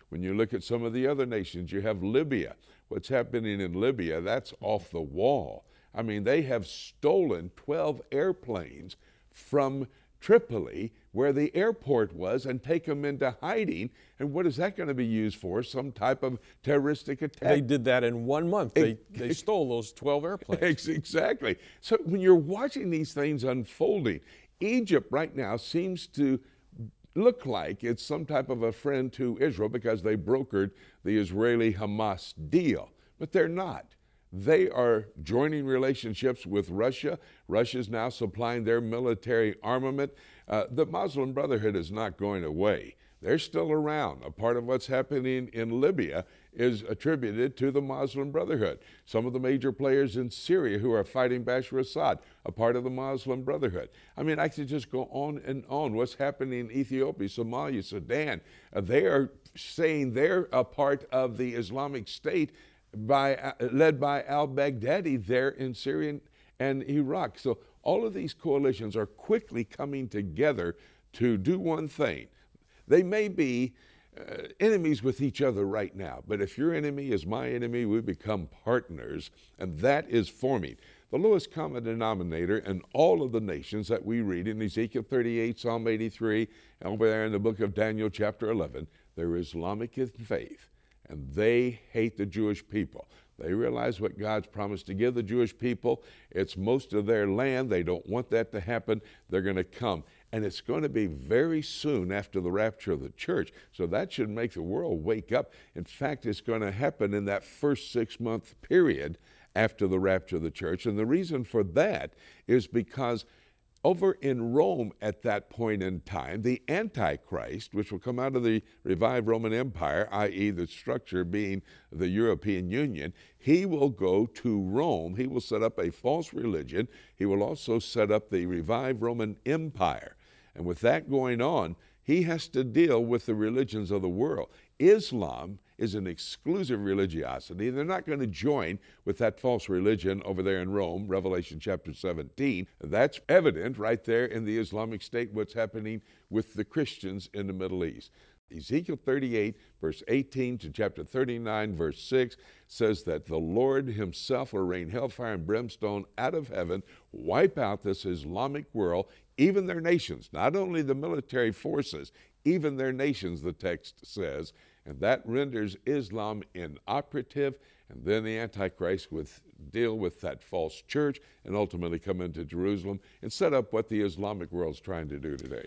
When you look at some of the other nations, you have Libya. What's happening in Libya, that's off the wall. I mean, they have stolen 12 airplanes from Tripoli, where the airport was, and take them into hiding. And what is that going to be used for? Some type of terroristic attack? They did that in 1 month. They stole those 12 airplanes. Exactly. So when you're watching these things unfolding, Egypt right now seems to look like it's some type of a friend to Israel because they brokered the Israeli-Hamas deal, but they're not. They are joining relationships with Russia. Russia's now supplying their military armament. The Muslim Brotherhood is not going away. They're still around. A part of what's happening in Libya is attributed to the Muslim Brotherhood. Some of the major players in Syria who are fighting Bashar Assad, a part of the Muslim Brotherhood. I mean, I could just go on and on. What's happening in Ethiopia, Somalia, Sudan, they are saying they're a part of the Islamic State led by al-Baghdadi there in Syria and Iraq. So all of these coalitions are quickly coming together to do one thing. They may be enemies with each other right now, but if your enemy is my enemy, we become partners, and that is forming. The lowest common denominator in all of the nations that we read in Ezekiel 38, Psalm 83, and over there in the book of Daniel chapter 11, they're Islamic in faith, and they hate the Jewish people. They realize what God's promised to give the Jewish people. It's most of their land. They don't want that to happen. They're going to come. And it's going to be very soon after the rapture of the church. So that should make the world wake up. In fact, it's going to happen in that first 6-month period after the rapture of the church. And the reason for that is because over in Rome at that point in time, the Antichrist, which will come out of the revived Roman Empire, i.e. the structure being the European Union, he will go to Rome. He will set up a false religion. He will also set up the revived Roman Empire. And with that going on, he has to deal with the religions of the world. Islam is an exclusive religiosity. They're not going to join with that false religion over there in Rome, Revelation chapter 17. That's evident right there in the Islamic State, what's happening with the Christians in the Middle East. Ezekiel 38, verse 18 to chapter 39, verse 6 says that the Lord himself will rain hellfire and brimstone out of heaven, wipe out this Islamic world, even their nations, not only the military forces, even their nations, the text says, and that renders Islam inoperative, and then the Antichrist would deal with that false church and ultimately come into Jerusalem and set up what the Islamic world's trying to do today.